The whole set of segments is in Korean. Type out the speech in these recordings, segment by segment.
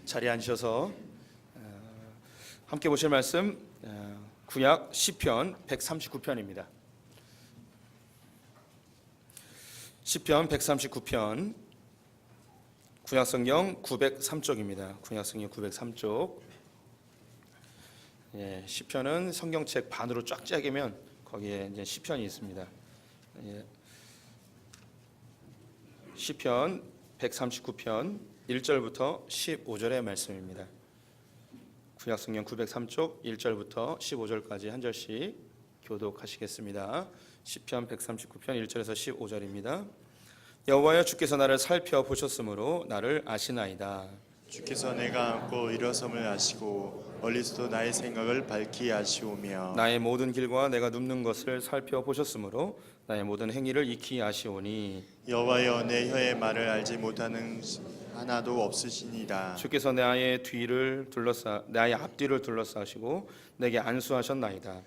자리에 앉으셔서 함께 보실 말씀 구약 시편 139편입니다. 시편 139편 구약성경 903쪽입니다. 구약성경 903쪽. 시편은 성경책 반으로 쫙 짜기면 거기에 이제 시편이 있습니다. 시편 139편 1절부터 15절의 말씀입니다. 구약성경 903쪽 1절부터 15절까지 한 절씩 교독하시겠습니다. 시편 139편 1절에서 15절입니다. 여호와여, 주께서 나를 살펴보셨으므로 나를 아시나이다. 주께서 내가 앉고 일어섬을 아시고 멀리서도 나의 생각을 밝히 아시오며 나의 모든 길과 내가 눕는 것을 살펴보셨으므로 나의 모든 행위를 익히 아시오니 여호와여, 내 혀의 말을 알지 못하는 하나도 없으시니라. 주께서 나의 앞뒤를 둘러싸시고 내게 안수하셨나이다.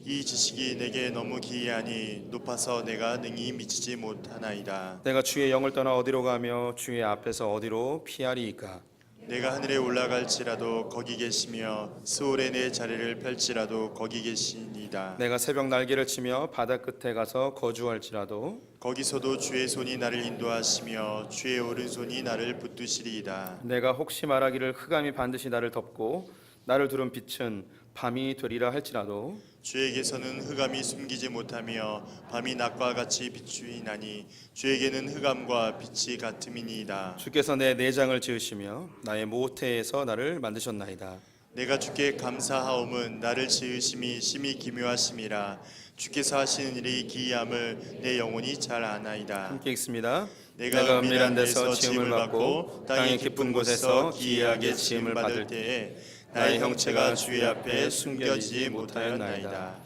이 지식이 내게 너무 기이하니 높아서 내가 능히 미치지 못하나이다. 내가 주의 영을 떠나 어디로 가며 주의 앞에서 어디로 피하리이까? 내가 하늘에 올라갈지라도 거기 계시며 스올에 내 자리를 펼지라도 거기 계시니이다. 내가 새벽 날개를 치며 바다 끝에 가서 거주할지라도 거기서도 주의 손이 나를 인도하시며 주의 오른손이 나를 붙드시리이다. 내가 혹시 말하기를 흑암이 반드시 나를 덮고 나를 두른 빛은 밤이 되리라 할지라도 주에게서는 흑암이 숨기지 못하며 밤이 낮과 같이 비추이나니 주에게는 흑암과 빛이 같음이니이다. 주께서 내 내장을 지으시며 나의 모태에서 나를 만드셨나이다. 내가 주께 감사하옴은 나를 지으심이 심히 기묘하심이라. 주께서 하시는 일이 기이함을 내 영혼이 잘 아나이다. 함께 읽습니다. 내가 은밀한 데서 지음을 받고 땅의 깊은 곳에서 기이하게 지음을 받을 때에 나의 형체가 주의 앞에 숨겨지지 못하였나이다.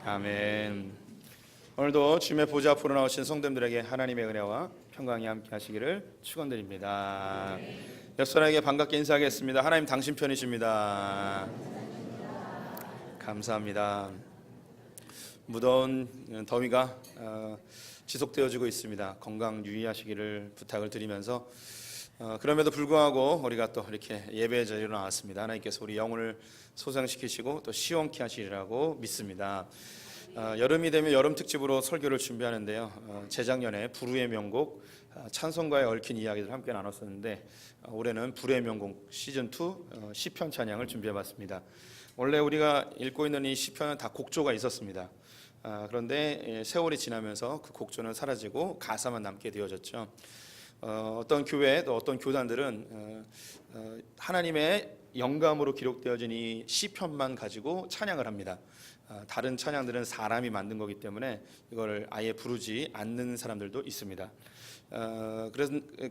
아멘. 오늘도 주님의 보좌 앞으로 나오신 성도님들에게 하나님의 은혜와 평강이 함께 하시기를 축원드립니다. 옆 사람에게 반갑게 인사하겠습니다. 하나님 당신 편이십니다. 감사합니다. 무더운 더위가 지속되어지고 있습니다. 건강 유의하시기를 부탁을 드리면서 그럼에도 불구하고 우리가 또 이렇게 예배의 자리로 나왔습니다. 하나님께서 우리 영혼을 소생시키시고 또 시원케 하시리라고 믿습니다. 여름이 되면 여름 특집으로 설교를 준비하는데요. 재작년에 불후의 명곡 찬송가에 얽힌 이야기들 함께 나눴었는데 올해는 불후의 명곡 시즌2 시편 찬양을 준비해봤습니다. 원래 우리가 읽고 있는 이 시편은 다 곡조가 있었습니다. 그런데 세월이 지나면서 그 곡조는 사라지고 가사만 남게 되어졌죠. 어떤 교회 또 어떤 교단들은 하나님의 영감으로 기록되어진 이 시편만 가지고 찬양을 합니다. 다른 찬양들은 사람이 만든 거기 때문에 이걸 아예 부르지 않는 사람들도 있습니다.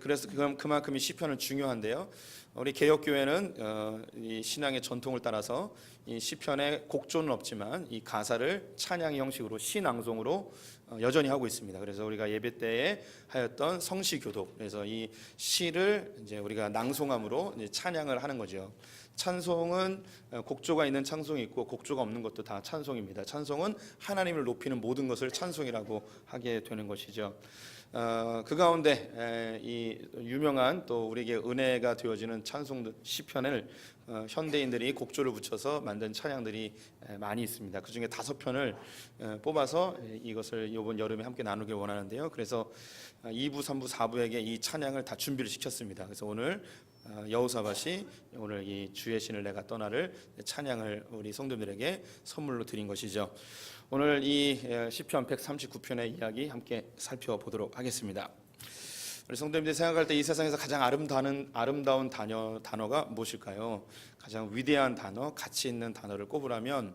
그래서 그만큼 이 시편은 중요한데요. 우리 개혁교회는 이 신앙의 전통을 따라서 이 시편의 곡조는 없지만 이 가사를 찬양의 형식으로 시낭송으로 여전히 하고 있습니다. 그래서 우리가 예배 때에 하였던 성시교독, 그래서 이 시를 이제 우리가 낭송함으로 이제 찬양을 하는 거죠. 찬송은 곡조가 있는 찬송이 있고 곡조가 없는 것도 다 찬송입니다. 찬송은 하나님을 높이는 모든 것을 찬송이라고 하게 되는 것이죠. 그 가운데 이 유명한 또 우리에게 은혜가 되어지는 찬송 시편을 현대인들이 곡조를 붙여서 만든 찬양들이 많이 있습니다. 그 중에 5편을 뽑아서 이것을 이번 여름에 함께 나누길 원하는데요. 그래서 2부, 3부, 4부에게 이 찬양을 다 준비를 시켰습니다. 그래서 오늘 여호사밧이 오늘 이 주의 신을 내가 떠나를 찬양을 우리 성도들에게 선물로 드린 것이죠. 오늘 이 시편 139편의 이야기 함께 살펴보도록 하겠습니다. 우리 성도님들이 생각할 때 이 세상에서 가장 아름다운 단어가 무엇일까요? 가장 위대한 단어, 가치 있는 단어를 꼽으라면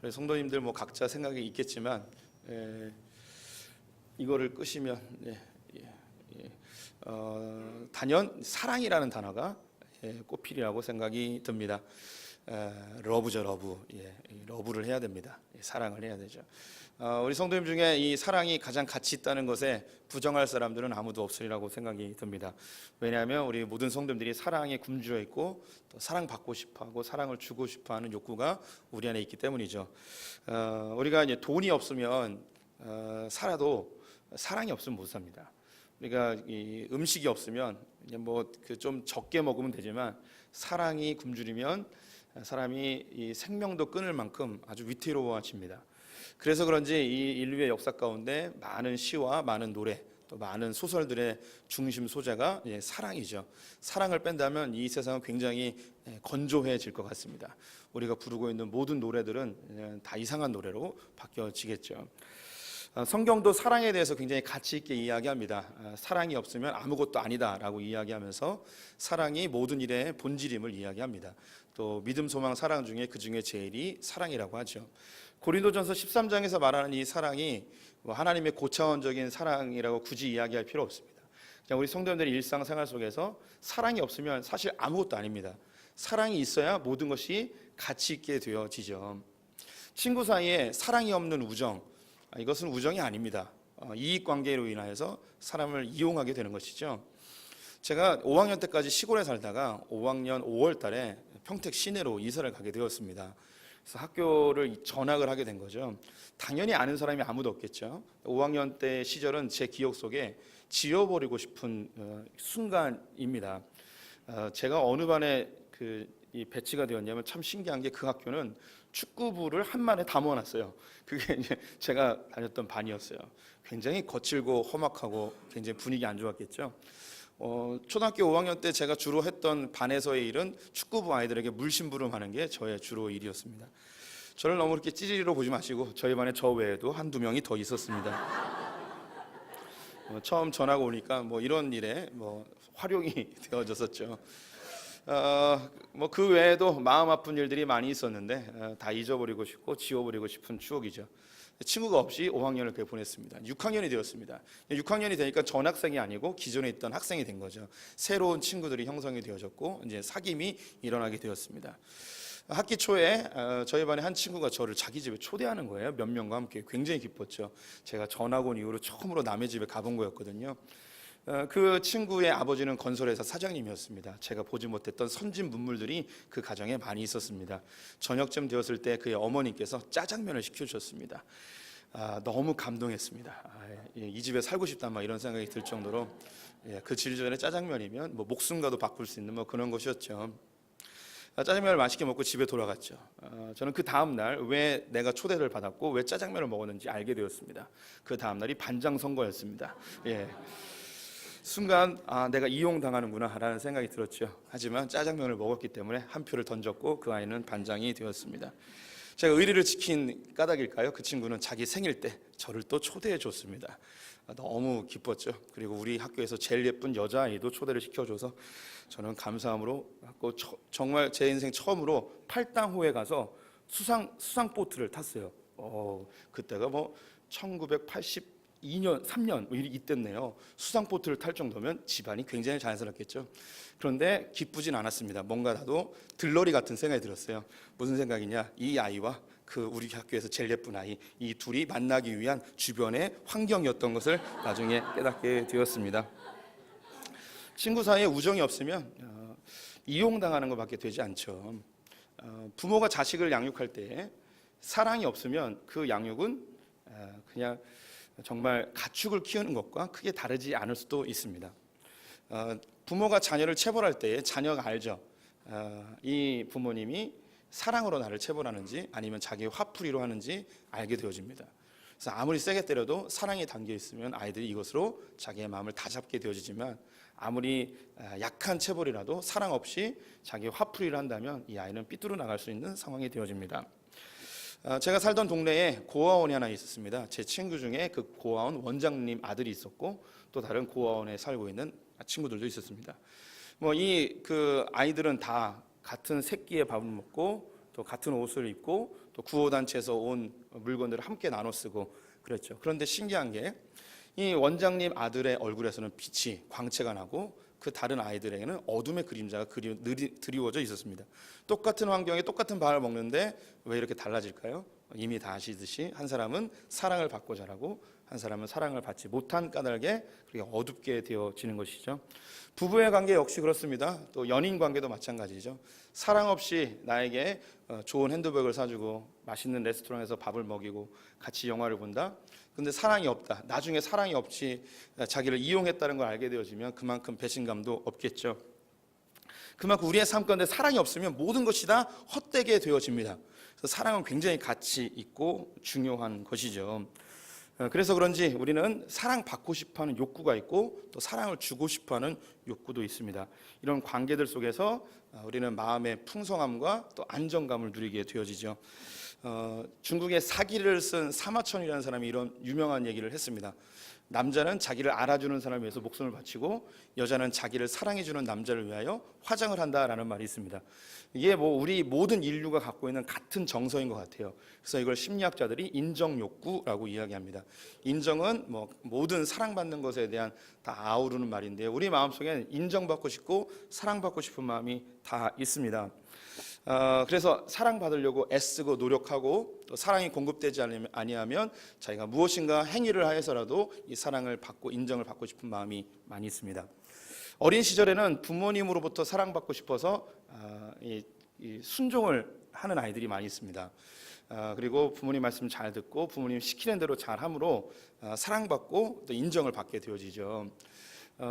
우리 성도님들 뭐 각자 생각이 있겠지만 이거를 끄시면 단연 사랑이라는 단어가 꼽히리라고 생각이 듭니다. 러브죠, 러브. 러브를 해야 됩니다. 사랑을 해야 되죠. 우리 성도님 중에 이 사랑이 가장 가치 있다는 것에 부정할 사람들은 아무도 없으리라고 생각이 듭니다. 왜냐하면 우리 모든 성도님들이 사랑에 굶주려 있고 또 사랑받고 싶어하고 사랑을 주고 싶어하는 욕구가 우리 안에 있기 때문이죠. 우리가 이제 돈이 없으면 살아도 사랑이 없으면 못 삽니다. 우리가 이 음식이 없으면 뭐 그 좀 적게 먹으면 되지만 사랑이 굶주리면 사람이 이 생명도 끊을 만큼 아주 위태로워집니다. 그래서 그런지 이 인류의 역사 가운데 많은 시와 많은 노래 또 많은 소설들의 중심 소재가 사랑이죠. 사랑을 뺀다면 이 세상은 굉장히 건조해질 것 같습니다. 우리가 부르고 있는 모든 노래들은 다 이상한 노래로 바뀌어지겠죠. 성경도 사랑에 대해서 굉장히 가치 있게 이야기합니다. 사랑이 없으면 아무것도 아니다라고 이야기하면서 사랑이 모든 일의 본질임을 이야기합니다. 또 믿음, 소망, 사랑 중에 그 중에 제일이 사랑이라고 하죠. 고린도전서 13장에서 말하는 이 사랑이 하나님의 고차원적인 사랑이라고 굳이 이야기할 필요 없습니다. 그냥 우리 성도님들의 일상생활 속에서 사랑이 없으면 사실 아무것도 아닙니다. 사랑이 있어야 모든 것이 가치 있게 되어지죠. 친구 사이에 사랑이 없는 우정, 이것은 우정이 아닙니다. 이익관계로 인하여서 사람을 이용하게 되는 것이죠. 제가 5학년 때까지 시골에 살다가 5학년 5월 달에 평택 시내로 이사를 가게 되었습니다. 그래서 학교를 전학을 하게 된 거죠. 당연히 아는 사람이 아무도 없겠죠. 5학년 때 시절은 제 기억 속에 지워버리고 싶은 순간입니다. 제가 어느 반에 이 배치가 되었냐면 참 신기한 게 그 학교는 축구부를 한 반에 다 모아놨어요. 그게 이제 제가 다녔던 반이었어요. 굉장히 거칠고 험악하고 굉장히 분위기 안 좋았겠죠. 초등학교 5학년 때 제가 주로 했던 반에서의 일은 축구부 아이들에게 물심부름하는 게 저의 주로 일이었습니다. 저를 너무 이렇게 찌질이로 보지 마시고 저희 반에 저 외에도 한두 명이 더 있었습니다. 처음 전학 오니까 이런 일에 활용이 되어졌었죠. 그 외에도 마음 아픈 일들이 많이 있었는데 다 잊어버리고 싶고 지워버리고 싶은 추억이죠. 친구가 없이 5학년을 그렇게 보냈습니다. 6학년이 되었습니다. 6학년이 되니까 전학생이 아니고 기존에 있던 학생이 된 거죠. 새로운 친구들이 형성이 되어졌고 이제 사귐이 일어나게 되었습니다. 학기 초에 저희 반에 한 친구가 저를 자기 집에 초대하는 거예요. 몇 명과 함께. 굉장히 기뻤죠. 제가 전학 온 이후로 처음으로 남의 집에 가본 거였거든요. 그 친구의 아버지는 건설회사 사장님이었습니다. 제가 보지 못했던 선진 문물들이 그 가정에 많이 있었습니다. 저녁쯤 되었을 때 그의 어머니께서 짜장면을 시켜주셨습니다. 너무 감동했습니다. 이 집에 살고 싶다 이런 생각이 들 정도로 그 질전에 짜장면이면 목숨과도 바꿀 수 있는 그런 것이었죠. 짜장면을 맛있게 먹고 집에 돌아갔죠. 저는 그 다음 날 왜 내가 초대를 받았고 왜 짜장면을 먹었는지 알게 되었습니다. 그 다음 날이 반장 선거였습니다. 순간 내가 이용당하는구나 라는 생각이 들었죠. 하지만 짜장면을 먹었기 때문에 한 표를 던졌고 그 아이는 반장이 되었습니다. 제가 의리를 지킨 까닭일까요? 그 친구는 자기 생일 때 저를 또 초대해 줬습니다. 너무 기뻤죠. 그리고 우리 학교에서 제일 예쁜 여자아이도 초대를 시켜줘서 저는 감사함으로 정말 제 인생 처음으로 팔당호에 가서 수상 보트를 탔어요. 그때가 1982년, 3년 이때네요. 수상 보트를 탈 정도면 집안이 굉장히 자연스럽겠죠. 그런데 기쁘진 않았습니다. 뭔가 나도 들러리 같은 생각이 들었어요. 무슨 생각이냐? 이 아이와 그 우리 학교에서 제일 예쁜 아이, 이 둘이 만나기 위한 주변의 환경이었던 것을 나중에 깨닫게 되었습니다. 친구 사이에 우정이 없으면 이용당하는 것밖에 되지 않죠. 부모가 자식을 양육할 때 사랑이 없으면 그 양육은 그냥 정말 가축을 키우는 것과 크게 다르지 않을 수도 있습니다. 부모가 자녀를 체벌할 때 자녀가 알죠. 이 부모님이 사랑으로 나를 체벌하는지 아니면 자기의 화풀이로 하는지 알게 되어집니다. 그래서 아무리 세게 때려도 사랑이 담겨 있으면 아이들이 이것으로 자기의 마음을 다잡게 되어지지만 아무리 약한 체벌이라도 사랑 없이 자기의 화풀이를 한다면 이 아이는 삐뚤어 나갈 수 있는 상황이 되어집니다. 제가 살던 동네에 고아원이 하나 있었습니다. 제 친구 중에 그 고아원 원장님 아들이 있었고 또 다른 고아원에 살고 있는 친구들도 있었습니다. 그 아이들은 다 같은 새끼의 밥을 먹고 또 같은 옷을 입고 또 구호단체에서 온 물건들을 함께 나눠 쓰고 그랬죠. 그런데 신기한 게 이 원장님 아들의 얼굴에서는 빛이 광채가 나고 그 다른 아이들에게는 어둠의 그림자가 드리워져 있었습니다. 똑같은 환경에 똑같은 밥을 먹는데 왜 이렇게 달라질까요? 이미 다 아시듯이 한 사람은 사랑을 받고 자라고 한 사람은 사랑을 받지 못한 까닭에 그렇게 어둡게 되어지는 것이죠. 부부의 관계 역시 그렇습니다. 또 연인 관계도 마찬가지죠. 사랑 없이 나에게 좋은 핸드백을 사주고 맛있는 레스토랑에서 밥을 먹이고 같이 영화를 본다. 근데 사랑이 없다. 나중에 사랑이 없이 자기를 이용했다는 걸 알게 되어지면 그만큼 배신감도 없겠죠. 그만큼 우리의 삶 가운데 사랑이 없으면 모든 것이 다 헛되게 되어집니다. 그래서 사랑은 굉장히 가치 있고 중요한 것이죠. 그래서 그런지 우리는 사랑받고 싶어하는 욕구가 있고 또 사랑을 주고 싶어하는 욕구도 있습니다. 이런 관계들 속에서 우리는 마음의 풍성함과 또 안정감을 누리게 되어지죠. 중국의 사기를 쓴 사마천이라는 사람이 이런 유명한 얘기를 했습니다. 남자는 자기를 알아주는 사람을 위해서 목숨을 바치고 여자는 자기를 사랑해주는 남자를 위하여 화장을 한다라는 말이 있습니다. 이게 우리 모든 인류가 갖고 있는 같은 정서인 것 같아요. 그래서 이걸 심리학자들이 인정 욕구라고 이야기합니다. 인정은 모든 사랑받는 것에 대한 다 아우르는 말인데요. 우리 마음속에는 인정받고 싶고 사랑받고 싶은 마음이 다 있습니다. 그래서 사랑받으려고 애쓰고 노력하고 또 사랑이 공급되지 아니하면 자기가 무엇인가 행위를 하여서라도 이 사랑을 받고 인정을 받고 싶은 마음이 많이 있습니다. 어린 시절에는 부모님으로부터 사랑받고 싶어서 순종을 하는 아이들이 많이 있습니다. 그리고 부모님 말씀 잘 듣고 부모님 시키는 대로 잘 함으로 사랑받고 또 인정을 받게 되어지죠.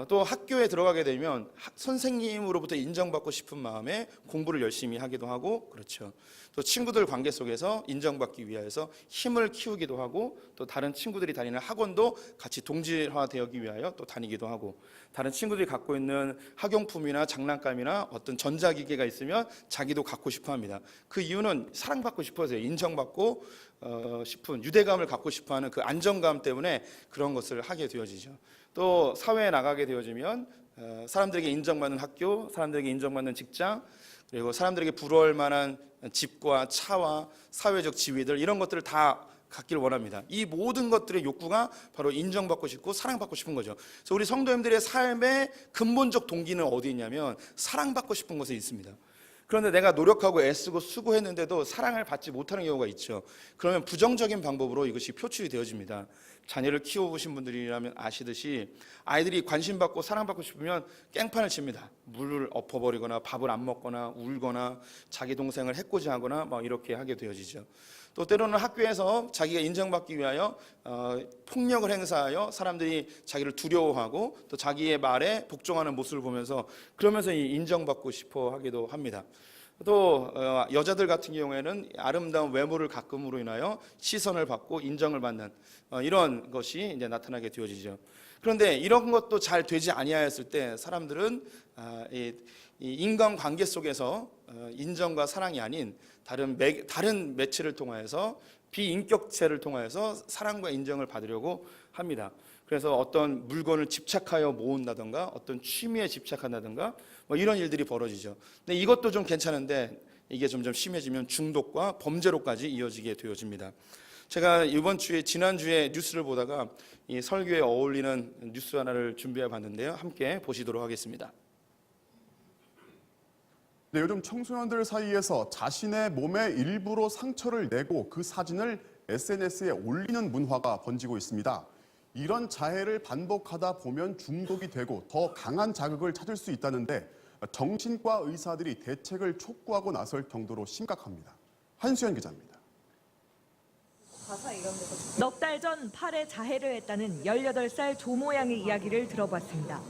또 학교에 들어가게 되면 선생님으로부터 인정받고 싶은 마음에 공부를 열심히 하기도 하고 그렇죠. 또 친구들 관계 속에서 인정받기 위해서 힘을 키우기도 하고 또 다른 친구들이 다니는 학원도 같이 동질화되기 위하여 또 다니기도 하고 다른 친구들이 갖고 있는 학용품이나 장난감이나 어떤 전자기기가 있으면 자기도 갖고 싶어 합니다. 그 이유는 사랑받고 싶어서요. 인정받고 싶은 유대감을 갖고 싶어하는 그 안정감 때문에 그런 것을 하게 되어지죠. 또 사회에 나가게 되어지면 사람들에게 인정받는 학교, 사람들에게 인정받는 직장, 그리고 사람들에게 부러울 만한 집과 차와 사회적 지위들 이런 것들을 다 갖기를 원합니다. 이 모든 것들의 욕구가 바로 인정받고 싶고 사랑받고 싶은 거죠. 그래서 우리 성도님들의 삶의 근본적 동기는 어디 있냐면 사랑받고 싶은 것에 있습니다. 그런데 내가 노력하고 애쓰고 수고했는데도 사랑을 받지 못하는 경우가 있죠. 그러면 부정적인 방법으로 이것이 표출이 되어집니다. 자녀를 키워보신 분들이라면 아시듯이 아이들이 관심받고 사랑받고 싶으면 깽판을 칩니다. 물을 엎어버리거나 밥을 안 먹거나 울거나 자기 동생을 해코지하거나 이렇게 하게 되어지죠. 또 때로는 학교에서 자기가 인정받기 위하여 폭력을 행사하여 사람들이 자기를 두려워하고 또 자기의 말에 복종하는 모습을 보면서 그러면서 인정받고 싶어 하기도 합니다. 또 여자들 같은 경우에는 아름다운 외모를 가끔으로 인하여 시선을 받고 인정을 받는 이런 것이 이제 나타나게 되어지죠. 그런데 이런 것도 잘 되지 아니하였을 때 사람들은 이 인간관계 속에서 인정과 사랑이 아닌 다른 매체를 통하여서 비인격체를 통하여서 사랑과 인정을 받으려고 합니다. 그래서 어떤 물건을 집착하여 모은다든가 어떤 취미에 집착한다든가 이런 일들이 벌어지죠. 근데 이것도 좀 괜찮은데 이게 점점 심해지면 중독과 범죄로까지 이어지게 되어집니다. 제가 지난주에 뉴스를 보다가 이 설교에 어울리는 뉴스 하나를 준비해 봤는데요. 함께 보시도록 하겠습니다. 네, 요즘 청소년들 사이에서 자신의 몸에 일부러 상처를 내고 그 사진을 SNS에 올리는 문화가 번지고 있습니다. 이런 자해를 반복하다 보면 중독이 되고 더 강한 자극을 찾을 수 있다는데 정신과 의사들이 대책을 촉구하고 나설 정도로 심각합니다. 한수연 기자입니다. 넉 달 전 팔에 자해를 했다는 18살 조 모양의 이야기를 들어봤습니다.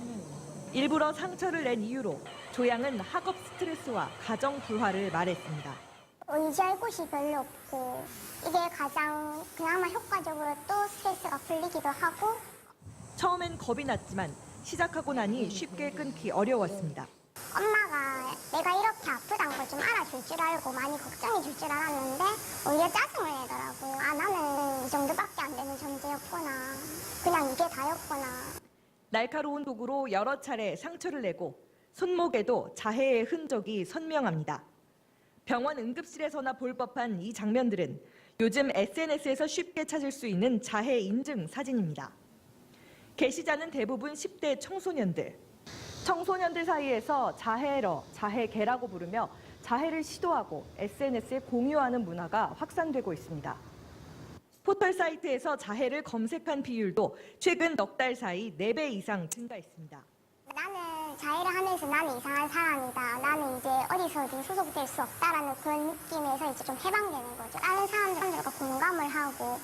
일부러 상처를 낸 이유로 조양은 학업 스트레스와 가정 불화를 말했습니다. 의지할 곳이 별로 없고 이게 가장 그나마 효과적으로 또 스트레스가 풀리기도 하고 처음엔 겁이 났지만 시작하고 나니 쉽게 끊기 어려웠습니다. 엄마가 내가 이렇게 아프다는 걸 좀 알아줄 줄 알고 많이 걱정해 줄 줄 알았는데 오히려 짜증을 내더라고요. 나는 이 정도밖에 안 되는 존재였구나. 그냥 이게 다였구나. 날카로운 도구로 여러 차례 상처를 내고 손목에도 자해의 흔적이 선명합니다. 병원 응급실에서나 볼 법한 이 장면들은 요즘 SNS에서 쉽게 찾을 수 있는 자해 인증 사진입니다. 게시자는 대부분 10대 청소년들. 청소년들 사이에서 자해러, 자해계라고 부르며 자해를 시도하고 SNS에 공유하는 문화가 확산되고 있습니다. 포털 사이트에서 자해를 검색한 비율도 최근 넉 달 사이 4배 이상 증가했습니다. 나는 자해를 하면서 나는 이상한 사람이다. 나는 이제 어디서든 소속될 수 없다라는 그런 느낌에서 이제 좀 해방되는 거죠. 다른 사람들과 공감을 하고.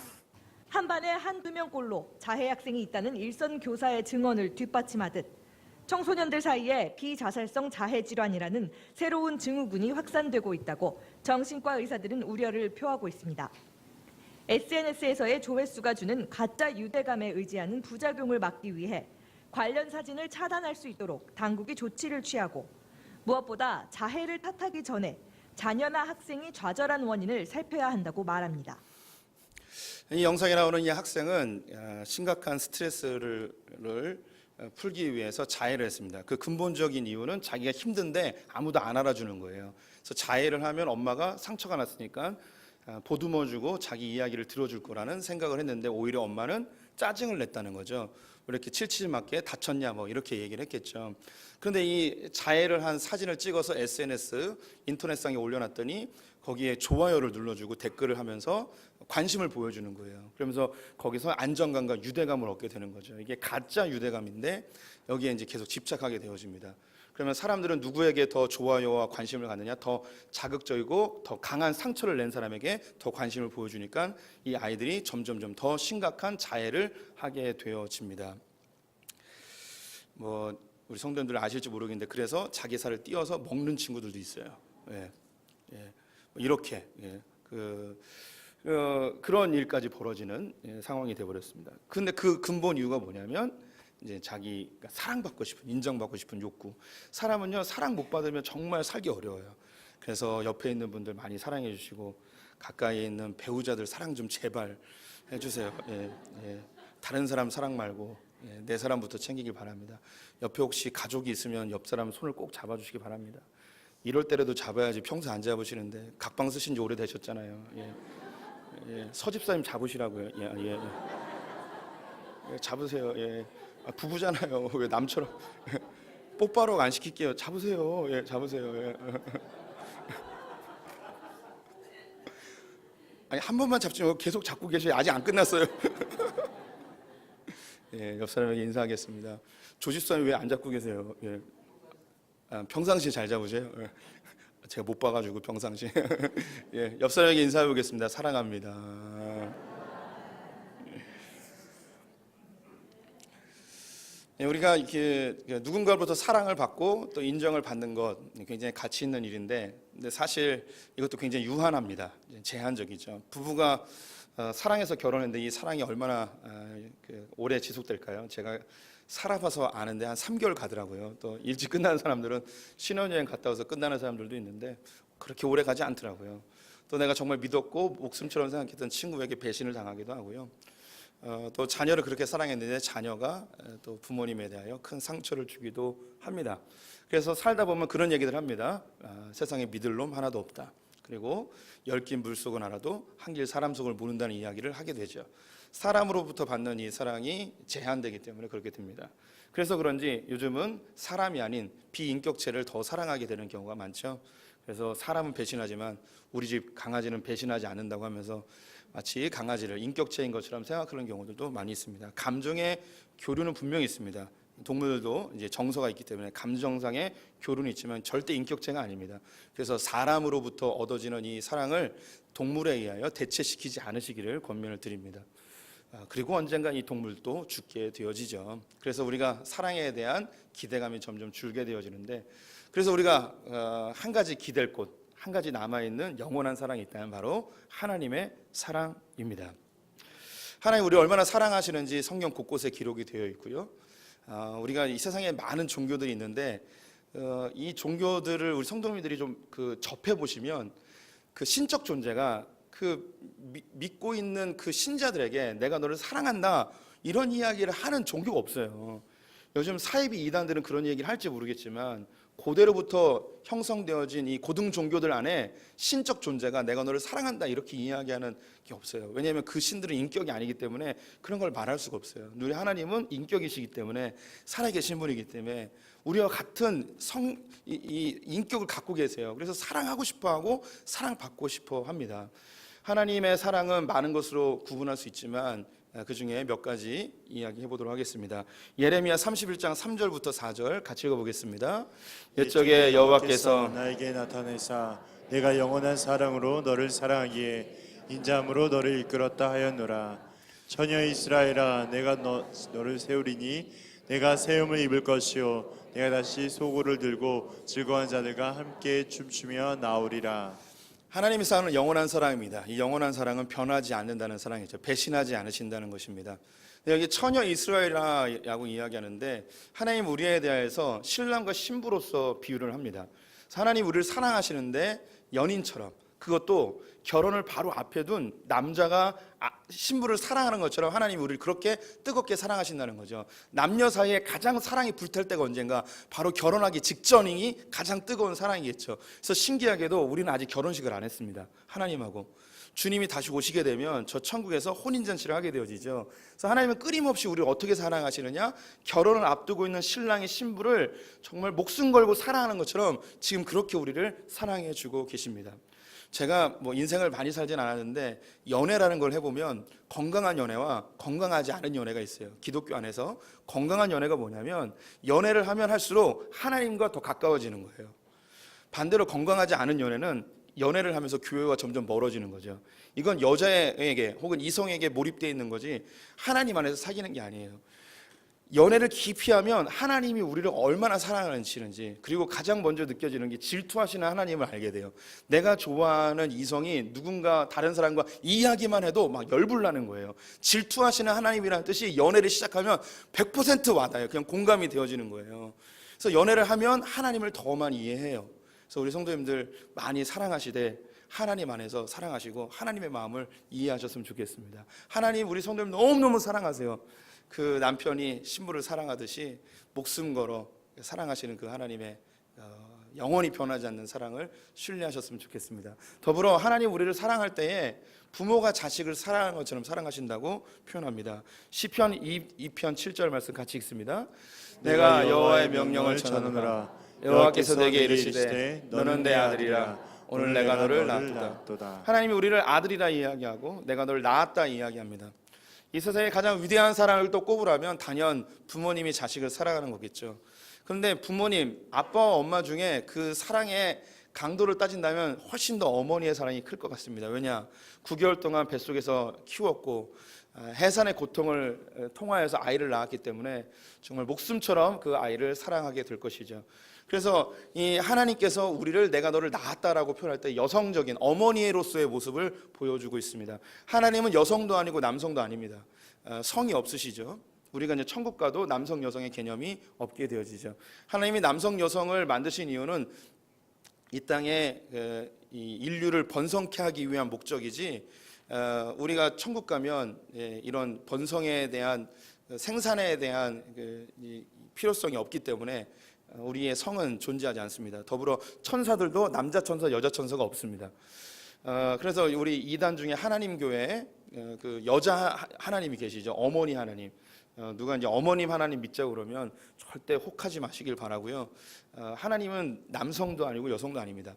한 반에 한두 명꼴로 자해 학생이 있다는 일선 교사의 증언을 뒷받침하듯 청소년들 사이에 비자살성 자해 질환이라는 새로운 증후군이 확산되고 있다고 정신과 의사들은 우려를 표하고 있습니다. SNS에서의 조회수가 주는 가짜 유대감에 의지하는 부작용을 막기 위해 관련 사진을 차단할 수 있도록 당국이 조치를 취하고 무엇보다 자해를 탓하기 전에 자녀나 학생이 좌절한 원인을 살펴야 한다고 말합니다. 이 영상에 나오는 이 학생은 심각한 스트레스를 풀기 위해서 자해를 했습니다. 그 근본적인 이유는 자기가 힘든데 아무도 안 알아주는 거예요. 그래서 자해를 하면 엄마가 상처가 났으니까 보듬어주고 자기 이야기를 들어줄 거라는 생각을 했는데 오히려 엄마는 짜증을 냈다는 거죠. 왜 이렇게 칠칠 맞게 다쳤냐 뭐 이렇게 얘기를 했겠죠. 그런데 이 자해를 한 사진을 찍어서 SNS 인터넷상에 올려놨더니 거기에 좋아요를 눌러주고 댓글을 하면서 관심을 보여주는 거예요. 그러면서 거기서 안정감과 유대감을 얻게 되는 거죠. 이게 가짜 유대감인데 여기에 이제 계속 집착하게 되어집니다. 그러면 사람들은 누구에게 더 좋아요와 관심을 갖느냐, 더 자극적이고 더 강한 상처를 낸 사람에게 더 관심을 보여주니까 이 아이들이 점점점 더 심각한 자해를 하게 되어집니다. 뭐 우리 성도님들 아실지 모르겠는데 그래서 자기 살을 띄어서 먹는 친구들도 있어요. 예, 예, 이렇게 그런 일까지 벌어지는 상황이 되어버렸습니다. 근데 그 근본 이유가 뭐냐면 이제 자기가 사랑받고 싶은, 인정받고 싶은 욕구. 사람은요 사랑 못 받으면 정말 살기 어려워요. 그래서 옆에 있는 분들 많이 사랑해 주시고 가까이에 있는 배우자들 사랑 좀 제발 해주세요. 예, 예. 다른 사람 사랑 말고 내 사람부터 챙기길 바랍니다. 옆에 혹시 가족이 있으면 옆 사람 손을 꼭 잡아주시기 바랍니다. 이럴 때라도 잡아야지 평소 안 잡으시는데 각방 쓰신 지 오래되셨잖아요. 예. 예. 서집사님 잡으시라고요. 예, 예. 예, 잡으세요. 예. 부부잖아요. 왜 남처럼 뽀빠로 안 시킬게요. 잡으세요. 예, 잡으세요. 예. 아니 한 번만 잡지 말고 계속 잡고 계셔요. 아직 안 끝났어요. 예, 옆 사람에게 인사하겠습니다. 조집사님 왜 안 잡고 계세요? 예. 평상시에 잘 잡으세요. 예. 제가 못 봐가지고 평상시에. 예, 옆 사람에게 인사해 보겠습니다. 사랑합니다. 우리가 이렇게 누군가로부터 사랑을 받고 또 인정을 받는 것 굉장히 가치 있는 일인데, 근데 사실 이것도 굉장히 유한합니다. 제한적이죠. 부부가 사랑해서 결혼했는데 이 사랑이 얼마나 오래 지속될까요? 제가 살아봐서 아는데 한 3개월 가더라고요. 또 일찍 끝나는 사람들은 신혼여행 갔다 와서 끝나는 사람들도 있는데 그렇게 오래 가지 않더라고요. 또 내가 정말 믿었고 목숨처럼 생각했던 친구에게 배신을 당하기도 하고요. 또 자녀를 그렇게 사랑했는데 자녀가 또 부모님에 대하여 큰 상처를 주기도 합니다. 그래서 살다 보면 그런 얘기들 합니다. 세상에 믿을 놈 하나도 없다. 그리고 얽힌 물속은 알아도 한길 사람 속을 모른다는 이야기를 하게 되죠. 사람으로부터 받는 이 사랑이 제한되기 때문에 그렇게 됩니다. 그래서 그런지 요즘은 사람이 아닌 비인격체를 더 사랑하게 되는 경우가 많죠. 그래서 사람은 배신하지만 우리 집 강아지는 배신하지 않는다고 하면서 마치 강아지를 인격체인 것처럼 생각하는 경우들도 많이 있습니다. 감정의 교류는 분명히 있습니다. 동물들도 이제 정서가 있기 때문에 감정상의 교류는 있지만 절대 인격체가 아닙니다. 그래서 사람으로부터 얻어지는 이 사랑을 동물에 의하여 대체시키지 않으시기를 권면을 드립니다. 그리고 언젠가 이 동물도 죽게 되어지죠. 그래서 우리가 사랑에 대한 기대감이 점점 줄게 되어지는데, 그래서 우리가 한 가지 기댈 곳, 한 가지 남아있는 영원한 사랑이 있다면 바로 하나님의 사랑입니다. 하나님 우리 얼마나 사랑하시는지 성경 곳곳에 기록이 되어 있고요. 우리가 이 세상에 많은 종교들이 있는데 이 종교들을 우리 성도님들이 좀 접해 보시면 그 신적 존재가 믿고 있는 그 신자들에게 내가 너를 사랑한다 이런 이야기를 하는 종교가 없어요. 요즘 사이비 이단들은 그런 얘기를 할지 모르겠지만 고대로부터 형성되어진 이 고등 종교들 안에 신적 존재가 내가 너를 사랑한다 이렇게 이야기하는 게 없어요. 왜냐하면 그 신들은 인격이 아니기 때문에 그런 걸 말할 수가 없어요. 우리 하나님은 인격이시기 때문에 살아계신 분이기 때문에 우리와 같은 이 인격을 갖고 계세요. 그래서 사랑하고 싶어하고 사랑받고 싶어 합니다. 하나님의 사랑은 많은 것으로 구분할 수 있지만 그 중에 몇 가지 이야기해 보도록 하겠습니다. 예레미야 31장 3절부터 4절 같이 읽어보겠습니다. 옛적에 여호와께서 나에게 나타내사 내가 영원한 사랑으로 너를 사랑하기에 인자함으로 너를 이끌었다 하였노라. 처녀 이스라엘아, 내가 너를 세우리니 내가 세움을 입을 것이요 내가 다시 소고를 들고 즐거운 자들과 함께 춤추며 나오리라. 하나님의 사랑은 영원한 사랑입니다. 이 영원한 사랑은 변하지 않는다는 사랑이죠. 배신하지 않으신다는 것입니다. 여기 처녀 이스라엘이라고 이야기하는데 하나님 우리에 대해서 신랑과 신부로서 비유를 합니다. 하나님 우리를 사랑하시는데 연인처럼, 그것도 결혼을 바로 앞에 둔 남자가 신부를 사랑하는 것처럼 하나님 우리를 그렇게 뜨겁게 사랑하신다는 거죠. 남녀 사이에 가장 사랑이 불탈 때가 언젠가 바로 결혼하기 직전이 가장 뜨거운 사랑이겠죠. 그래서 신기하게도 우리는 아직 결혼식을 안 했습니다. 하나님하고 주님이 다시 오시게 되면 저 천국에서 혼인잔치를 하게 되어지죠. 그래서 하나님은 끊임없이 우리를 어떻게 사랑하시느냐, 결혼을 앞두고 있는 신랑이 신부를 정말 목숨 걸고 사랑하는 것처럼 지금 그렇게 우리를 사랑해 주고 계십니다. 제가 뭐 인생을 많이 살진 않았는데 연애라는 걸 해보면 건강한 연애와 건강하지 않은 연애가 있어요. 기독교 안에서 건강한 연애가 뭐냐면 연애를 하면 할수록 하나님과 더 가까워지는 거예요. 반대로 건강하지 않은 연애는 연애를 하면서 교회와 점점 멀어지는 거죠. 이건 여자에게 혹은 이성에게 몰입되어 있는 거지 하나님 안에서 사귀는 게 아니에요. 연애를 깊이 하면 하나님이 우리를 얼마나 사랑하시는지, 그리고 가장 먼저 느껴지는 게 질투하시는 하나님을 알게 돼요. 내가 좋아하는 이성이 누군가 다른 사람과 이야기만 해도 막 열불나는 거예요. 질투하시는 하나님이라는 뜻이 연애를 시작하면 100% 와닿아요. 그냥 공감이 되어지는 거예요. 그래서 연애를 하면 하나님을 더 많이 이해해요. 그래서 우리 성도님들 많이 사랑하시되 하나님 안에서 사랑하시고 하나님의 마음을 이해하셨으면 좋겠습니다. 하나님 우리 성도님 너무너무 사랑하세요. 그 남편이 신부를 사랑하듯이 목숨 걸어 사랑하시는 그 하나님의 영원히 변하지 않는 사랑을 신뢰하셨으면 좋겠습니다. 더불어 하나님 우리를 사랑할 때에 부모가 자식을 사랑하는 것처럼 사랑하신다고 표현합니다. 시편 2편 7절 말씀 같이 읽습니다. 내가 여호와의 명령을 전하노라. 여호와께서 내게 이르시되 너는 내 아들이라. 오늘 내가 너를 낳았도다. 하나님이 우리를 아들이라 이야기하고 내가 너를 낳았다 이야기합니다. 이 세상에 가장 위대한 사랑을 또 꼽으라면 단연 부모님이 자식을 사랑하는 거겠죠. 그런데 부모님, 아빠와 엄마 중에 그 사랑의 강도를 따진다면 훨씬 더 어머니의 사랑이 클 것 같습니다. 왜냐? 9개월 동안 뱃속에서 키웠고 해산의 고통을 통하여서 아이를 낳았기 때문에 정말 목숨처럼 그 아이를 사랑하게 될 것이죠. 그래서 이 하나님께서 우리를 내가 너를 낳았다라고 표현할 때 여성적인 어머니로서의 모습을 보여주고 있습니다. 하나님은 여성도 아니고 남성도 아닙니다. 성이 없으시죠. 우리가 이제 천국 가도 남성 여성의 개념이 없게 되어지죠. 하나님이 남성 여성을 만드신 이유는 이 땅에 이 인류를 번성케 하기 위한 목적이지, 우리가 천국 가면 이런 번성에 대한 생산에 대한 필요성이 없기 때문에 우리의 성은 존재하지 않습니다. 더불어 천사들도 남자 천사, 여자 천사가 없습니다. 그래서 우리 이단 중에 하나님 교회에 그 여자 하나님이 계시죠. 어머니 하나님. 누가 이제 어머님 하나님 믿자고 그러면 절대 혹하지 마시길 바라고요. 하나님은 남성도 아니고 여성도 아닙니다.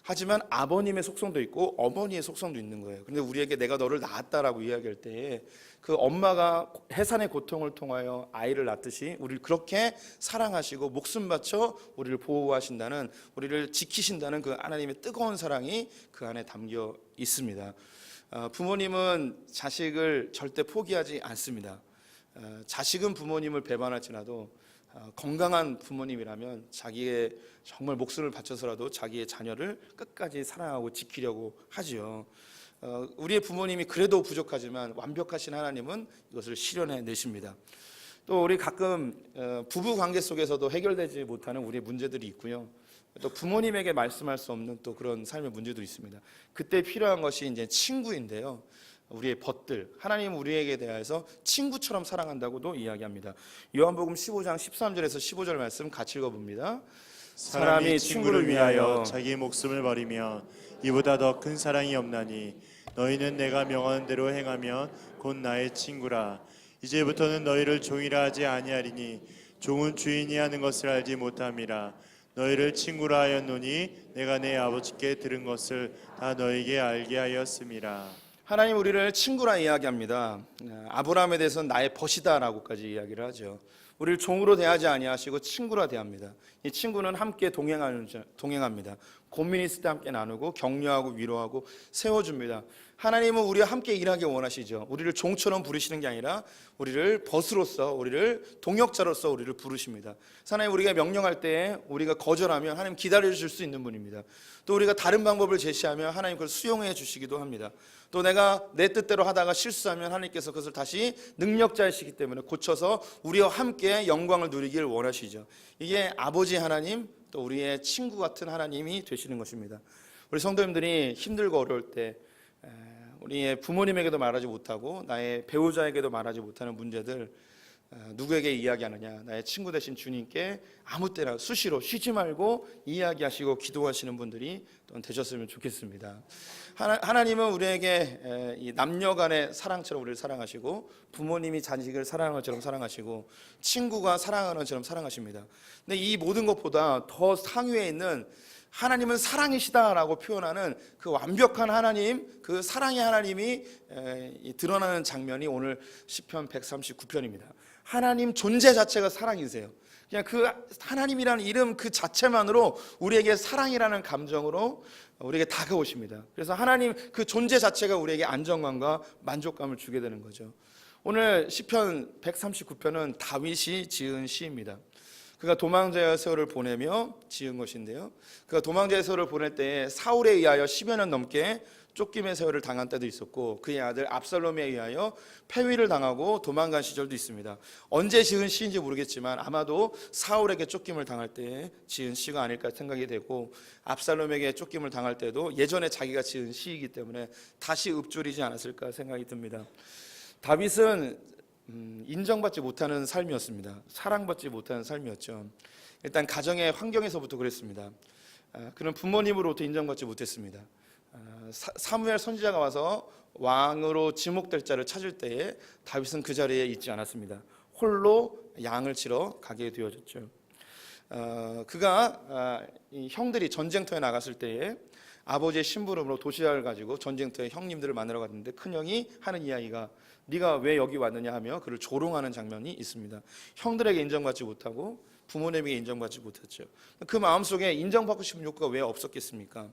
하지만 아버님의 속성도 있고 어머니의 속성도 있는 거예요. 그런데 우리에게 내가 너를 낳았다라고 이야기할 때에 그 엄마가 해산의 고통을 통하여 아이를 낳듯이 우리를 그렇게 사랑하시고 목숨 바쳐 우리를 보호하신다는, 우리를 지키신다는 그 하나님의 뜨거운 사랑이 그 안에 담겨 있습니다. 부모님은 자식을 절대 포기하지 않습니다. 자식은 부모님을 배반할지라도 건강한 부모님이라면 자기의 정말 목숨을 바쳐서라도 자기의 자녀를 끝까지 사랑하고 지키려고 하지요. 우리의 부모님이 그래도 부족하지만 완벽하신 하나님은 이것을 실현해 내십니다. 또 우리 가끔 부부 관계 속에서도 해결되지 못하는 우리의 문제들이 있고요. 또 부모님에게 말씀할 수 없는 또 그런 삶의 문제도 있습니다. 그때 필요한 것이 이제 친구인데요. 우리의 벗들, 하나님 우리에게 대해서 친구처럼 사랑한다고도 이야기합니다. 요한복음 15장 13절에서 15절 말씀 같이 읽어봅니다. 사람이 친구를 위하여 자기 목숨을 버리며 이보다 더 큰 사랑이 없나니 너희는 내가 명하는 대로 행하면 곧 나의 친구라. 이제부터는 너희를 종이라 하지 아니하리니 종은 주인이 하는 것을 알지 못함이라. 너희를 친구라 하였노니 내가 내 아버지께 들은 것을 다 너에게 알게 하였음이라. 하나님 우리를 친구라 이야기합니다. 아브라함에 대해서는 나의 벗이다라고까지 이야기를 하죠. 우리를 종으로 대하지 아니하시고 친구라 대합니다. 이 친구는 함께 동행합니다. 고민 있을 때 함께 나누고 격려하고 위로하고 세워줍니다. 하나님은 우리와 함께 일하기 원하시죠. 우리를 종처럼 부르시는 게 아니라 우리를 벗으로서, 우리를 동역자로서 우리를 부르십니다. 하나님 우리가 명령할 때 우리가 거절하면 하나님 기다려줄 수 있는 분입니다. 또 우리가 다른 방법을 제시하면 하나님 그걸 수용해 주시기도 합니다. 또 내가 내 뜻대로 하다가 실수하면 하나님께서 그것을 다시 능력자이시기 때문에 고쳐서 우리와 함께 영광을 누리길 원하시죠. 이게 아버지 하나님, 또 우리의 친구 같은 하나님이 되시는 것입니다. 우리 성도님들이 힘들고 어려울 때 우리의 부모님에게도 말하지 못하고 나의 배우자에게도 말하지 못하는 문제들 누구에게 이야기하느냐? 나의 친구 되신 주님께 아무 때나 수시로 쉬지 말고 이야기하시고 기도하시는 분들이 또 되셨으면 좋겠습니다. 하나님은 우리에게 이 남녀 간의 사랑처럼 우리를 사랑하시고 부모님이 자식을 사랑하는 것처럼 사랑하시고 친구가 사랑하는 것처럼 사랑하십니다. 근데 이 모든 것보다 더 상위에 있는 하나님은 사랑이시다라고 표현하는 그 완벽한 하나님, 그 사랑의 하나님이 드러나는 장면이 오늘 시편 139편입니다. 하나님 존재 자체가 사랑이세요. 그냥 그 하나님이라는 이름 그 자체만으로 우리에게 사랑이라는 감정으로 우리에게 다가오십니다. 그래서 하나님 그 존재 자체가 우리에게 안정감과 만족감을 주게 되는 거죠. 오늘 시편 139편은 다윗이 지은 시입니다. 그가 도망자의 세월을 보내며 지은 것인데요. 그가 도망자의 세월을 보낼 때에 사울에 의하여 10여 년 넘게 쫓김의 세월을 당한 때도 있었고 그의 아들 압살롬에 의하여 폐위를 당하고 도망간 시절도 있습니다. 언제 지은 시인지 모르겠지만 아마도 사울에게 쫓김을 당할 때 지은 시가 아닐까 생각이 되고 압살롬에게 쫓김을 당할 때도 예전에 자기가 지은 시이기 때문에 다시 읊조리지 않았을까 생각이 듭니다. 다윗은 인정받지 못하는 삶이었습니다. 사랑받지 못하는 삶이었죠. 일단 가정의 환경에서부터 그랬습니다. 그는 부모님으로부터 인정받지 못했습니다. 사무엘 선지자가 와서 왕으로 지목될 자를 찾을 때에 다윗은 그 자리에 있지 않았습니다. 홀로 양을 치러 가게 되어졌죠. 그가 형들이 전쟁터에 나갔을 때에 아버지의 심부름으로 도시락을 가지고 전쟁터에 형님들을 만나러 갔는데 큰형이 하는 이야기가 네가 왜 여기 왔느냐 하며 그를 조롱하는 장면이 있습니다. 형들에게 인정받지 못하고 부모님에게 인정받지 못했죠. 그 마음속에 인정받고 싶은 욕구가 왜 없었겠습니까?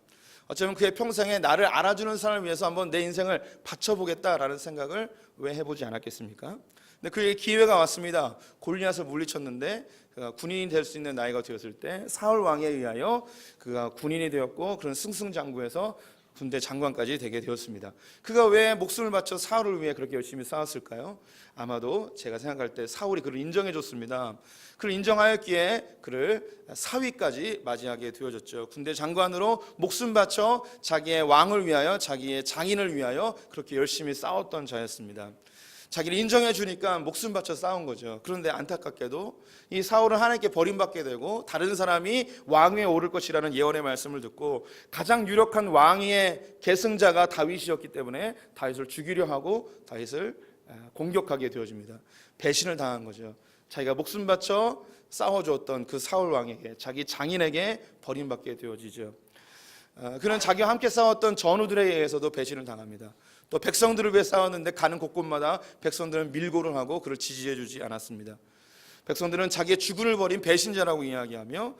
어쩌면 그의 평생에 나를 알아주는 사람을 위해서 한번 내 인생을 바쳐보겠다라는 생각을 왜 해보지 않았겠습니까? 근데 그의 기회가 왔습니다. 골리앗을 물리쳤는데 그가 군인이 될 수 있는 나이가 되었을 때 사울 왕에 의하여 그가 군인이 되었고 그런 승승장구해서 군대 장관까지 되게 되었습니다. 그가 왜 목숨을 바쳐 사울을 위해 그렇게 열심히 싸웠을까요? 아마도 제가 생각할 때 사울이 그를 인정해 줬습니다. 그를 인정하였기에 그를 사위까지 맞이하게 되어졌죠. 군대 장관으로 목숨 바쳐 자기의 왕을 위하여 자기의 장인을 위하여 그렇게 열심히 싸웠던 자였습니다. 자기를 인정해 주니까 목숨 바쳐 싸운 거죠. 그런데 안타깝게도 이 사울은 하나님께 버림받게 되고 다른 사람이 왕위에 오를 것이라는 예언의 말씀을 듣고 가장 유력한 왕위의 계승자가 다윗이었기 때문에 다윗을 죽이려 하고 다윗을 공격하게 되어집니다. 배신을 당한 거죠. 자기가 목숨 바쳐 싸워주었던 그 사울 왕에게 자기 장인에게 버림받게 되어지죠. 그는 자기와 함께 싸웠던 전우들에 의해서도 배신을 당합니다. 또 백성들을 위해 싸웠는데 가는 곳곳마다 백성들은 밀고를 하고 그를 지지해 주지 않았습니다. 백성들은 자기의 주군을 버린 배신자라고 이야기하며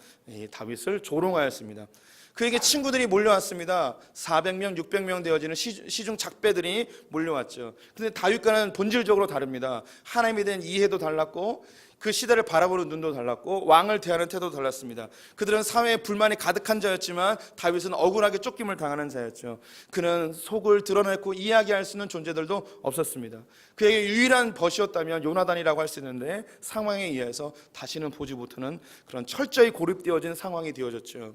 다윗을 조롱하였습니다. 그에게 친구들이 몰려왔습니다. 400명, 600명 되어지는 시중 작배들이 몰려왔죠. 그런데 다윗과는 본질적으로 다릅니다. 하나님에 대한 이해도 달랐고 그 시대를 바라보는 눈도 달랐고 왕을 대하는 태도도 달랐습니다. 그들은 사회에 불만이 가득한 자였지만 다윗은 억울하게 쫓김을 당하는 자였죠. 그는 속을 드러내고 이야기할 수 있는 존재들도 없었습니다. 그에게 유일한 벗이었다면 요나단이라고 할 수 있는데 상황에 의해서 다시는 보지 못하는 그런 철저히 고립되어진 상황이 되어졌죠.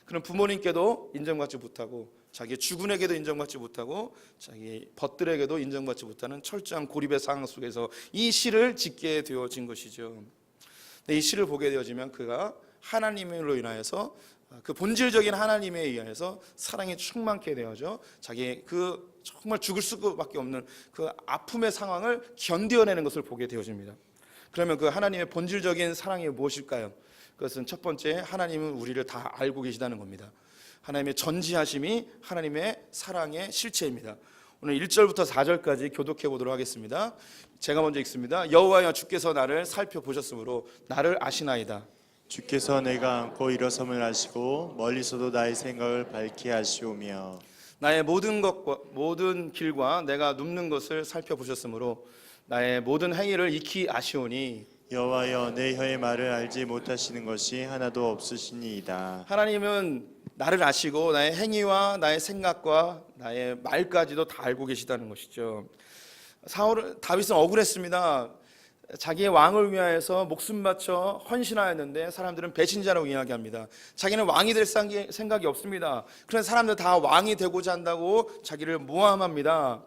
그는 부모님께도 인정받지 못하고 자기 주군에게도 인정받지 못하고 자기 벗들에게도 인정받지 못하는 철저한 고립의 상황 속에서 이 시를 짓게 되어진 것이죠. 이 시를 보게 되어지면 그가 하나님으로 인하여서 그 본질적인 하나님에 의해서 사랑이 충만케 되어져 자기 그 정말 죽을 수밖에 없는 그 아픔의 상황을 견뎌내는 것을 보게 되어집니다. 그러면 그 하나님의 본질적인 사랑이 무엇일까요? 그것은 첫 번째, 하나님은 우리를 다 알고 계시다는 겁니다. 하나님의 전지하심이 하나님의 사랑의 실체입니다. 오늘 1절부터 4절까지 교독해 보도록 하겠습니다. 제가 먼저 읽습니다. 여호와여, 주께서 나를 살펴보셨으므로 나를 아시나이다. 주께서 내가 안고 일어섬을 아시고 멀리서도 나의 생각을 밝게 하시오며 나의 모든 길과 내가 눕는 것을 살펴보셨으므로 나의 모든 행위를 익히 아시오니 여호와여, 내 혀의 말을 알지 못하시는 것이 하나도 없으시니이다. 하나님은 나를 아시고 나의 행위와 나의 생각과 나의 말까지도 다 알고 계시다는 것이죠. 다윗은 억울했습니다. 자기의 왕을 위하여서 목숨 바쳐 헌신하였는데 사람들은 배신자라고 이야기합니다. 자기는 왕이 될 생각이 없습니다. 그래서 사람들 다 왕이 되고자 한다고 자기를 모함합니다.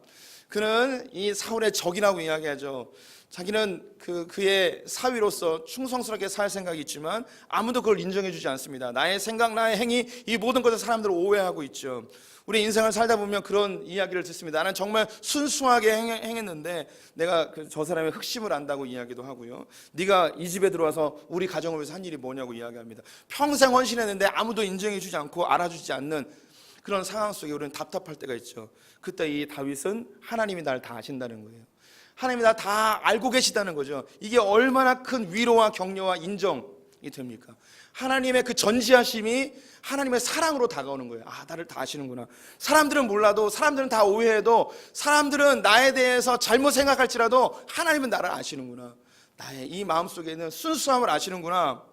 그는 이 사울의 적이라고 이야기하죠. 자기는 그의 사위로서 충성스럽게 살 생각이 있지만 아무도 그걸 인정해 주지 않습니다. 나의 생각, 나의 행위, 이 모든 것을 사람들을 오해하고 있죠. 우리 인생을 살다 보면 그런 이야기를 듣습니다. 나는 정말 순수하게 행했는데 내가 저 사람의 흑심을 안다고 이야기도 하고요. 네가 이 집에 들어와서 우리 가정을 위해서 한 일이 뭐냐고 이야기합니다. 평생 헌신했는데 아무도 인정해 주지 않고 알아주지 않는 그런 상황 속에 우리는 답답할 때가 있죠. 그때 이 다윗은 하나님이 나를 다 아신다는 거예요. 하나님이 나 다 알고 계시다는 거죠. 이게 얼마나 큰 위로와 격려와 인정이 됩니까? 하나님의 그 전지하심이 하나님의 사랑으로 다가오는 거예요. 아, 나를 다 아시는구나. 사람들은 몰라도, 사람들은 다 오해해도, 사람들은 나에 대해서 잘못 생각할지라도 하나님은 나를 아시는구나. 나의 이 마음속에 있는 순수함을 아시는구나.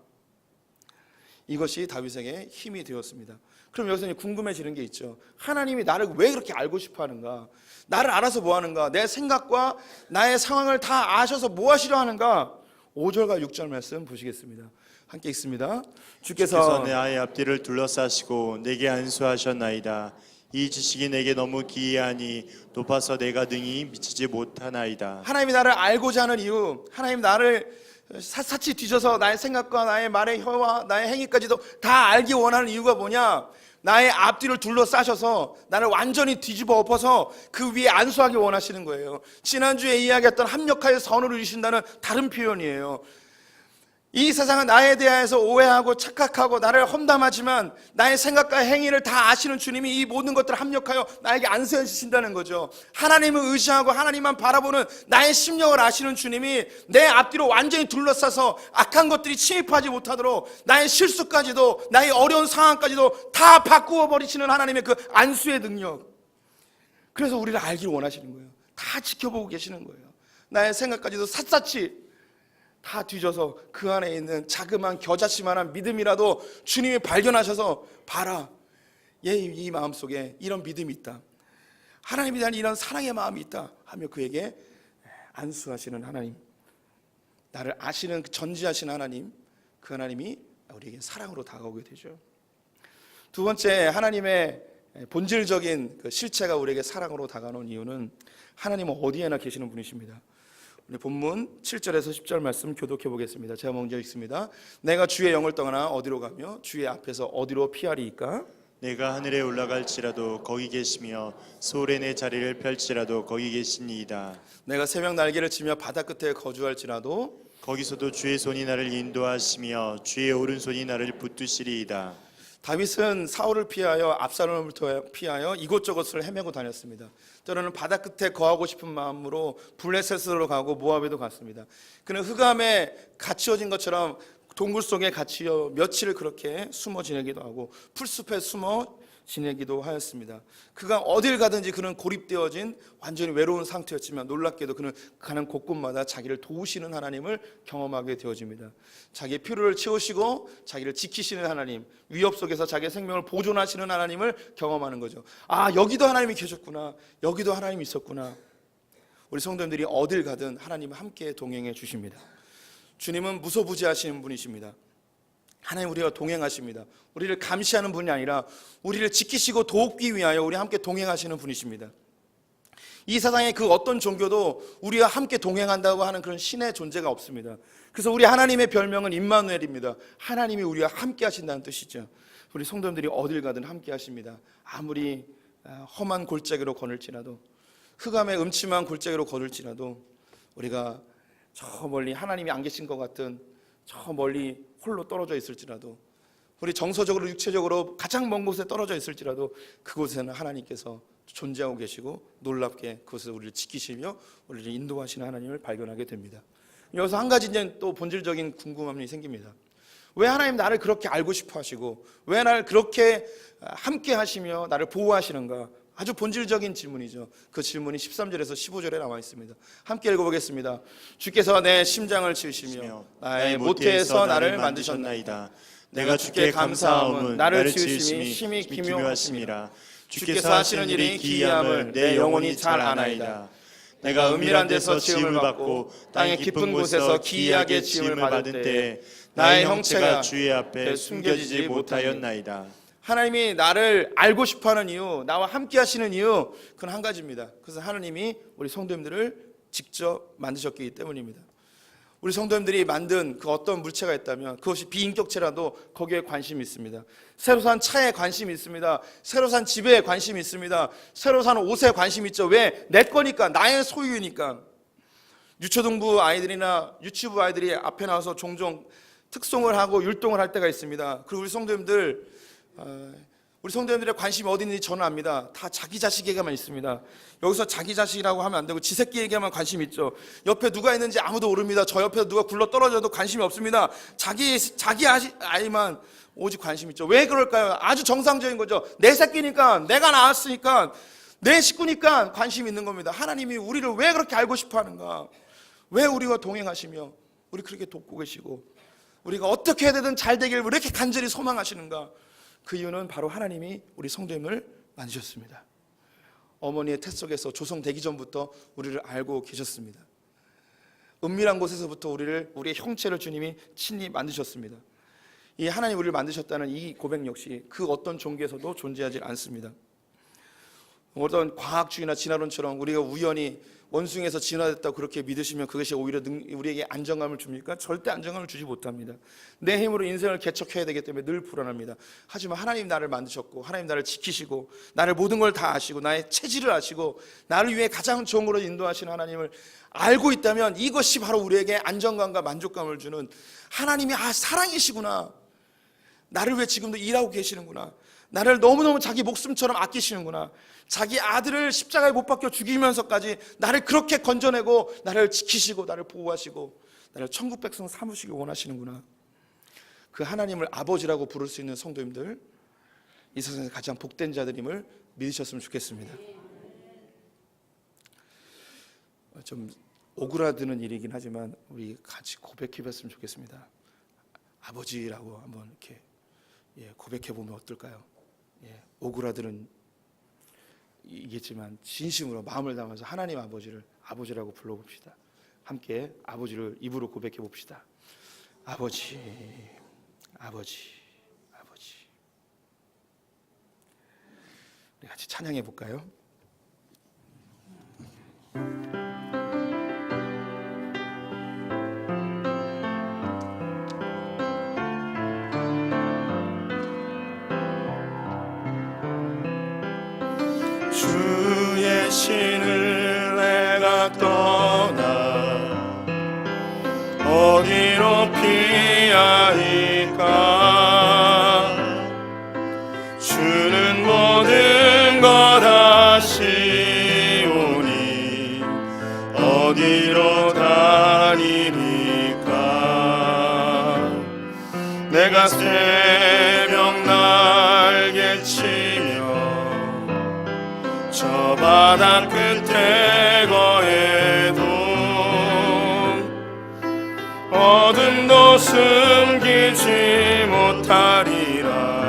이것이 다윗에게 힘이 되었습니다. 그럼 여기서 궁금해지는 게 있죠. 하나님이 나를 왜 그렇게 알고 싶어 하는가? 나를 알아서 뭐 하는가? 내 생각과 나의 상황을 다 아셔서 뭐 하시려 하는가? 5절과 6절 말씀 보시겠습니다. 함께 읽습니다. 주께서 내 아의 앞뒤를 둘러싸시고 내게 안수하셨나이다. 이 지식이 내게 너무 기이하니 높아서 내가 능히 미치지 못하나이다. 하나님이 나를 알고자 하는 이유, 하나님 나를 샅샅이 뒤져서 나의 생각과 나의 말의 혀와 나의 행위까지도 다 알기 원하는 이유가 뭐냐? 나의 앞뒤를 둘러싸셔서 나를 완전히 뒤집어 엎어서 그 위에 안수하기 원하시는 거예요. 지난주에 이야기했던 합력하여 선을 이루신다는 다른 표현이에요. 이 세상은 나에 대해서 오해하고 착각하고 나를 험담하지만 나의 생각과 행위를 다 아시는 주님이 이 모든 것들을 합력하여 나에게 안수해 주신다는 거죠. 하나님을 의지하고 하나님만 바라보는 나의 심령을 아시는 주님이 내 앞뒤로 완전히 둘러싸서 악한 것들이 침입하지 못하도록 나의 실수까지도 나의 어려운 상황까지도 다 바꾸어 버리시는 하나님의 그 안수의 능력. 그래서 우리를 알기를 원하시는 거예요. 다 지켜보고 계시는 거예요. 나의 생각까지도 샅샅이 다 뒤져서 그 안에 있는 자그마한 겨자씨만한 믿음이라도 주님이 발견하셔서 봐라, 얘 이 마음속에 이런 믿음이 있다, 하나님에 대한 이런 사랑의 마음이 있다 하며 그에게 안수하시는 하나님, 나를 아시는 그 전지하신 하나님, 그 하나님이 우리에게 사랑으로 다가오게 되죠. 두 번째, 하나님의 본질적인 그 실체가 우리에게 사랑으로 다가오는 이유는 하나님은 어디에나 계시는 분이십니다. 우리 본문 7절에서 10절 말씀 교독해 보겠습니다. 제가 먼저 읽습니다. 내가 주의 영을 떠나 어디로 가며 주의 앞에서 어디로 피하리이까? 내가 하늘에 올라갈지라도 거기 계시며 소울에 내 자리를 펼지라도 거기 계시니이다. 내가 새벽 날개를 치며 바다 끝에 거주할지라도 거기서도 주의 손이 나를 인도하시며 주의 오른손이 나를 붙드시리이다. 다윗은 사울을 피하여 압살롬을 피하여 이곳저곳을 헤매고 다녔습니다. 때로는 바다 끝에 거하고 싶은 마음으로 블레셋으로 가고 모압에도 갔습니다. 그는 흑암에 갇혀진 것처럼 동굴 속에 갇혀 며칠을 그렇게 숨어 지내기도 하고 풀숲에 숨어 지내기도 하였습니다. 그가 어딜 가든지 그는 고립되어진 완전히 외로운 상태였지만 놀랍게도 그는 가는 곳곳마다 자기를 도우시는 하나님을 경험하게 되어집니다. 자기의 필요를 채우시고 자기를 지키시는 하나님, 위협 속에서 자기의 생명을 보존하시는 하나님을 경험하는 거죠. 아, 여기도 하나님이 계셨구나, 여기도 하나님이 있었구나. 우리 성도님들이 어딜 가든 하나님은 함께 동행해 주십니다. 주님은 무소부지하시는 분이십니다. 하나님 우리와 동행하십니다. 우리를 감시하는 분이 아니라 우리를 지키시고 돕기 위하여 우리 함께 동행하시는 분이십니다. 이 세상의 그 어떤 종교도 우리와 함께 동행한다고 하는 그런 신의 존재가 없습니다. 그래서 우리 하나님의 별명은 임마누엘입니다. 하나님이 우리와 함께 하신다는 뜻이죠. 우리 성도님들이 어딜 가든 함께 하십니다. 아무리 험한 골짜기로 걸을지라도, 흑암의 음침한 골짜기로 걸을지라도, 우리가 저 멀리 하나님이 안 계신 것 같은 저 멀리 홀로 떨어져 있을지라도, 우리 정서적으로 육체적으로 가장 먼 곳에 떨어져 있을지라도 그곳에는 하나님께서 존재하고 계시고 놀랍게 그곳에서 우리를 지키시며 우리를 인도하시는 하나님을 발견하게 됩니다. 여기서 한 가지 이제 또 본질적인 궁금함이 생깁니다. 왜 하나님 나를 그렇게 알고 싶어 하시고 왜 나를 그렇게 함께 하시며 나를 보호하시는가? 아주 본질적인 질문이죠. 그 질문이 13절에서 15절에 나와 있습니다. 함께 읽어보겠습니다. 주께서 내 심장을 지으시며 나의 모태에서 나를 만드셨나이다. 내가 주께 감사함은 나를 지으심이 심히 기묘하심이라. 주께서 하시는 일이 기이함을 내 영혼이 잘 아나이다. 내가 은밀한 데서 지음을 받고 땅의 깊은 곳에서 기이하게 지음을 받을 때에 나의 형체가 주의 앞에 숨겨지지 못하였나이다. 하나님이 나를 알고 싶어하는 이유, 나와 함께 하시는 이유, 그건 한 가지입니다. 그래서 하나님이 우리 성도님들을 직접 만드셨기 때문입니다. 우리 성도님들이 만든 그 어떤 물체가 있다면 그것이 비인격체라도 거기에 관심이 있습니다. 새로 산 차에 관심이 있습니다. 새로 산 집에 관심이 있습니다. 새로 산 옷에 관심이 있죠. 왜? 내 거니까, 나의 소유니까. 유초등부 아이들이나 유치부 아이들이 앞에 나와서 종종 특송을 하고 율동을 할 때가 있습니다. 그리고 우리 성도님들의 관심이 어디 있는지 저는 압니다. 다 자기 자식에게만 있습니다. 여기서 자기 자식이라고 하면 안 되고 지 새끼에게만 관심이 있죠. 옆에 누가 있는지 아무도 모릅니다. 저 옆에 누가 굴러 떨어져도 관심이 없습니다. 자기 아이만 오직 관심이 있죠. 왜 그럴까요? 아주 정상적인 거죠. 내 새끼니까, 내가 낳았으니까, 내 식구니까 관심이 있는 겁니다. 하나님이 우리를 왜 그렇게 알고 싶어 하는가? 왜 우리와 동행하시며 우리 그렇게 돕고 계시고 우리가 어떻게 해야 되든 잘 되기를 왜 이렇게 간절히 소망하시는가? 그 이유는 바로 하나님이 우리 성도님을 만드셨습니다. 어머니의 태 속에서 조성되기 전부터 우리를 알고 계셨습니다. 은밀한 곳에서부터 우리의 형체를 주님이 친히 만드셨습니다. 이 하나님 우리를 만드셨다는 이 고백 역시 그 어떤 종교에서도 존재하지 않습니다. 어떤 과학주의나 진화론처럼 우리가 우연히 원숭이에서 진화됐다고 그렇게 믿으시면 그것이 오히려 우리에게 안정감을 줍니까? 절대 안정감을 주지 못합니다. 내 힘으로 인생을 개척해야 되기 때문에 늘 불안합니다. 하지만 하나님 나를 만드셨고 하나님 나를 지키시고 나를 모든 걸 다 아시고 나의 체질을 아시고 나를 위해 가장 좋은 걸로 인도하시는 하나님을 알고 있다면 이것이 바로 우리에게 안정감과 만족감을 주는, 하나님이 사랑이시구나, 나를 위해 지금도 일하고 계시는구나, 나를 너무너무 자기 목숨처럼 아끼시는구나, 자기 아들을 십자가에 못 박혀 죽이면서까지 나를 그렇게 건져내고 나를 지키시고 나를 보호하시고 나를 천국 백성 삼으시길 원하시는구나. 그 하나님을 아버지라고 부를 수 있는 성도님들, 이 세상에서 가장 복된 자들임을 믿으셨으면 좋겠습니다. 좀 오그라드는 일이긴 하지만 우리 같이 고백해봤으면 좋겠습니다. 아버지라고 한번 이렇게 고백해보면 어떨까요? 오그라드는 이겠지만 진심으로 마음을 담아서 하나님 아버지를 아버지라고 불러봅시다. 함께 아버지를 입으로 고백해 봅시다. 아버지, 아버지, 아버지. 우리 같이 찬양해 볼까요? 주의 신을 내가 떠나 어디로 피하리까? 주는 모든 것 아시오니 어디로 다니리까? 내가 새벽 날개 치며 저 바다 끝에 거해도 어둠도 숨기지 못하리라.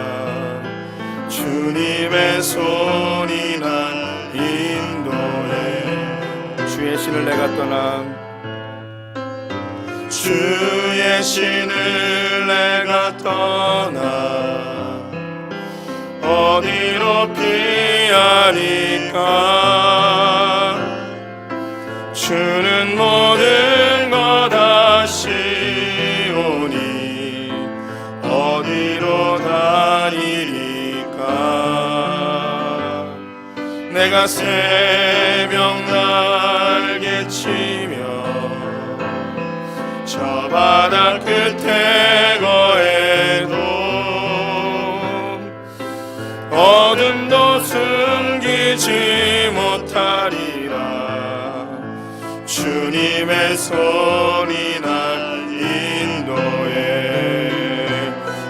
주님의 손이 날 인도해. 주의 신을 내가 떠나 주의 신을 내가 떠나 어디로 피하리까? 주는 모든 것 아시오니 어디로 다니리까? 내가 새벽 날개 치며 저 바다 끝에 거해도 어둠도 숨기지 못하리라. 주님의 손이 날 인도해.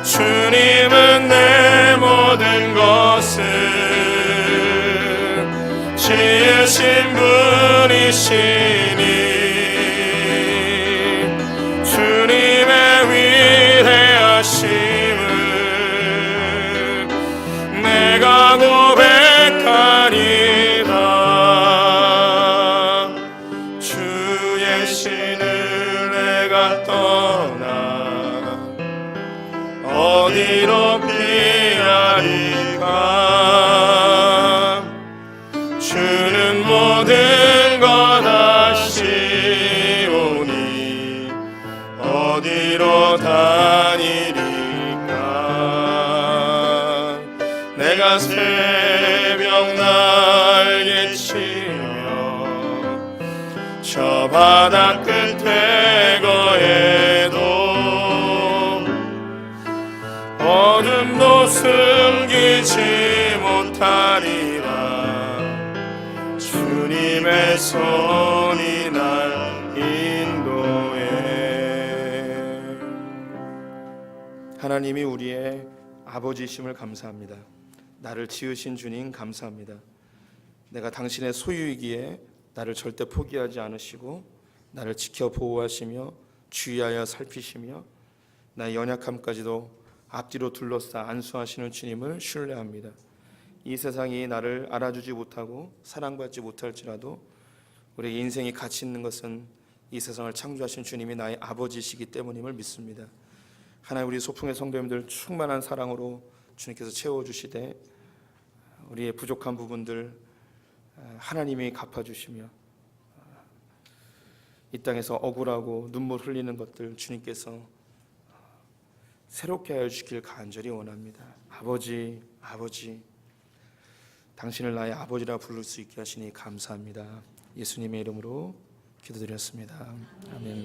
주님은 내 모든 것을 지으신 분이시니 주님의 위대하심을 내가 고백하리라. 주의 신을 내가 떠나 어디로 피하리까. 주는 모든 것 아시오니 어디로 다니리까. 내가 새벽 날개치며 저 바다 끝에 거해도 어둠도 숨기지 못하리라. 주님의 손이 날 인도해. 하나님이 우리의 아버지심을 감사합니다. 나를 지으신 주님 감사합니다. 내가 당신의 소유이기에 나를 절대 포기하지 않으시고 나를 지켜 보호하시며 주의하여 살피시며 나의 연약함까지도 앞뒤로 둘러싸 안수하시는 주님을 신뢰합니다. 이 세상이 나를 알아주지 못하고 사랑받지 못할지라도 우리의 인생이 가치 있는 것은 이 세상을 창조하신 주님이 나의 아버지시기 때문임을 믿습니다. 하나님, 우리 소풍의 성도님들 충만한 사랑으로 주님께서 채워주시되 우리의 부족한 부분들 하나님이 갚아주시며 이 땅에서 억울하고 눈물 흘리는 것들 주님께서 새롭게 하여 주길 간절히 원합니다. 아버지, 아버지, 당신을 나의 아버지라 부를 수 있게 하시니 감사합니다. 예수님의 이름으로 기도드렸습니다. 아멘.